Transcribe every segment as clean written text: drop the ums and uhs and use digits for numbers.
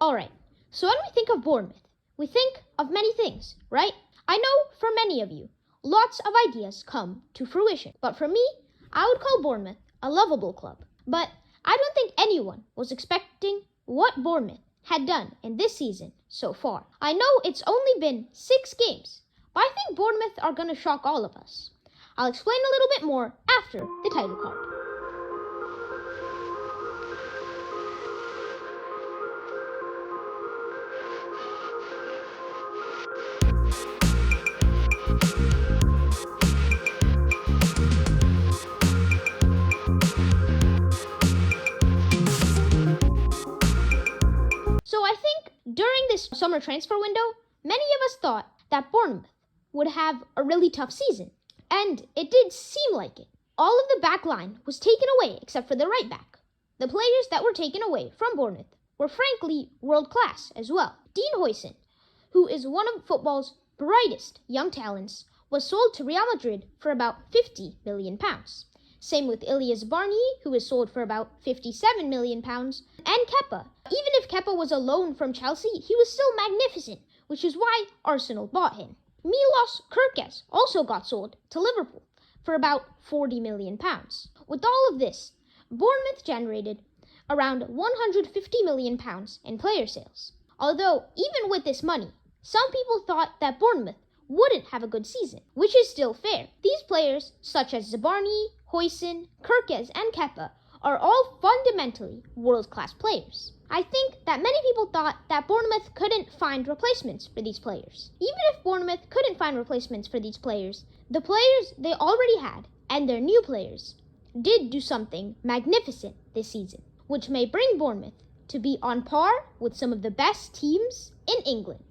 Alright, so when we think of Bournemouth, we think of many things, right? I know for many of you, lots of ideas come to fruition. But for me, I would call Bournemouth a lovable club. But I don't think anyone was expecting what Bournemouth had done in this season so far. I know it's only been 6 games, but I think Bournemouth are going to shock all of us. I'll explain a little bit more after the title card. So I think during this summer transfer window, many of us thought that Bournemouth would have a really tough season. And it did seem like it. All of the back line was taken away except for the right back. The players that were taken away from Bournemouth were frankly world class as well. Dean Huijsen, who is one of football's brightest young talents, was sold to Real Madrid for about £50 million. Same with Ilias Barney, who was sold for about £57 million, and Kepa. Even if Kepa was a loan from Chelsea, he was still magnificent, which is why Arsenal bought him. Milos Kerkez also got sold to Liverpool for about £40 million. With all of this, Bournemouth generated around £150 million in player sales. Although, even with this money, some people thought that Bournemouth wouldn't have a good season, which is still fair. These players, such as Zabarni, Huijsen, Kerkez, and Kepa, are all fundamentally world-class players. I think that many people thought that Bournemouth couldn't find replacements for these players. Even if Bournemouth couldn't find replacements for these players, the players they already had and their new players did do something magnificent this season, which may bring Bournemouth to be on par with some of the best teams in England.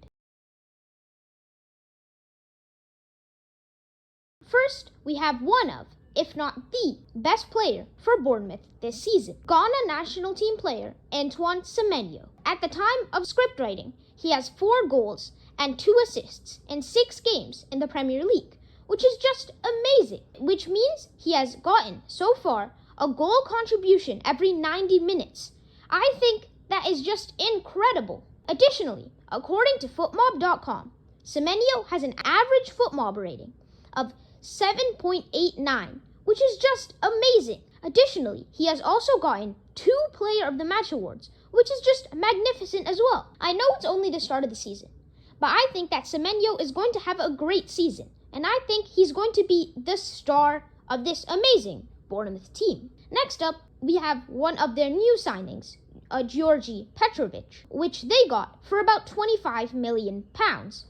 First, we have one of, if not the best player for Bournemouth this season, Ghana national team player Antoine Semenyo. At the time of script writing, he has 4 goals and 2 assists in 6 games in the Premier League, which is just amazing, which means he has gotten, so far, a goal contribution every 90 minutes. I think that is just incredible. Additionally, according to footmob.com, Semenyo has an average footmob rating of 7.89, which is just amazing. Additionally, he has also gotten 2 Player of the Match awards, which is just magnificent as well. I know it's only the start of the season, but I think that Semenyo is going to have a great season, and I think he's going to be the star of this amazing Bournemouth team. Next up, we have one of their new signings, Georgi Petrovic, which they got for about £25 million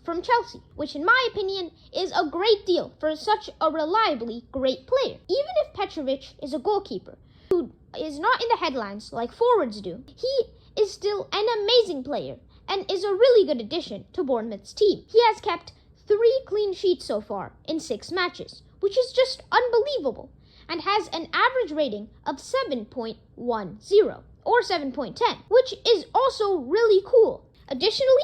from Chelsea, which in my opinion is a great deal for such a reliably great player. Even if Petrovic is a goalkeeper who is not in the headlines like forwards do, he is still an amazing player and is a really good addition to Bournemouth's team. He has kept 3 clean sheets so far in 6 matches, which is just unbelievable, and has an average rating of 7.10. or 7.10, which is also really cool. Additionally,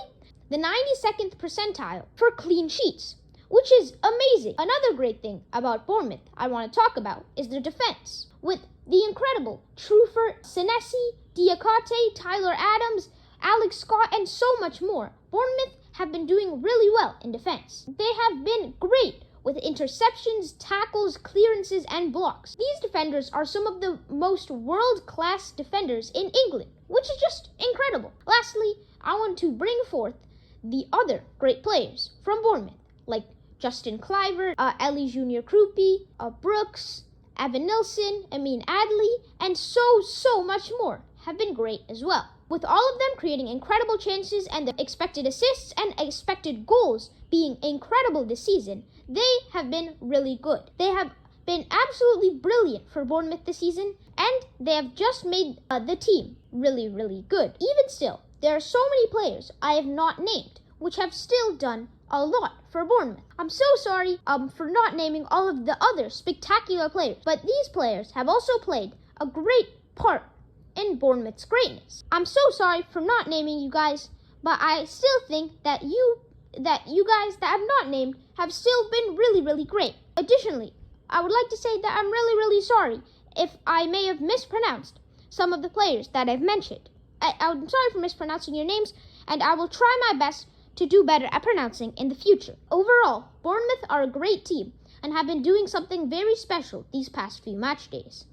the 92nd percentile for clean sheets, which is amazing. Another great thing about Bournemouth I want to talk about is their defense. With the incredible Truffert, Senesi, Diakate, Tyler Adams, Alex Scott, and so much more, Bournemouth have been doing really well in defense. They have been great with interceptions, tackles, clearances, and blocks. These defenders are some of the most world-class defenders in England, which is just incredible. Lastly, I want to bring forth the other great players from Bournemouth, like Justin Kluivert, Ellie Junior Krupi, Brooks, Evan Nilsson, Amin Adli, and so much more have been great as well. With all of them creating incredible chances and the expected assists and expected goals being incredible this season, they have been really good. They have been absolutely brilliant for Bournemouth this season, and they have just made the team really good. Even still, there are so many players I have not named, which have still done a lot for Bournemouth. I'm so sorry for not naming all of the other spectacular players, but these players have also played a great part in Bournemouth's greatness. I'm so sorry for not naming you guys, but I still think that you guys that I've not named have still been really great. Additionally, I would like to say that I'm really sorry if I may have mispronounced some of the players that I've mentioned. I'm sorry for mispronouncing your names, and I will try my best to do better at pronouncing in the future. Overall, Bournemouth are a great team and have been doing something very special these past few match days.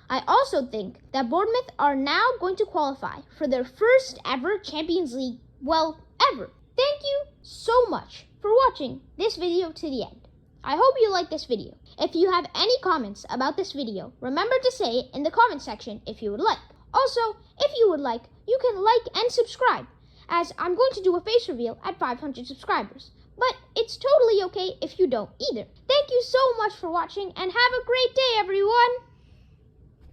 I also think that Bournemouth are now going to qualify for their first ever Champions League, ever. Thank you so much for watching this video to the end. I hope you like this video. If you have any comments about this video, remember to say it in the comment section if you would like. Also, if you would like, you can like and subscribe, as I'm going to do a face reveal at 500 subscribers. But it's totally okay if you don't either. Thank you so much for watching, and have a great day, everyone!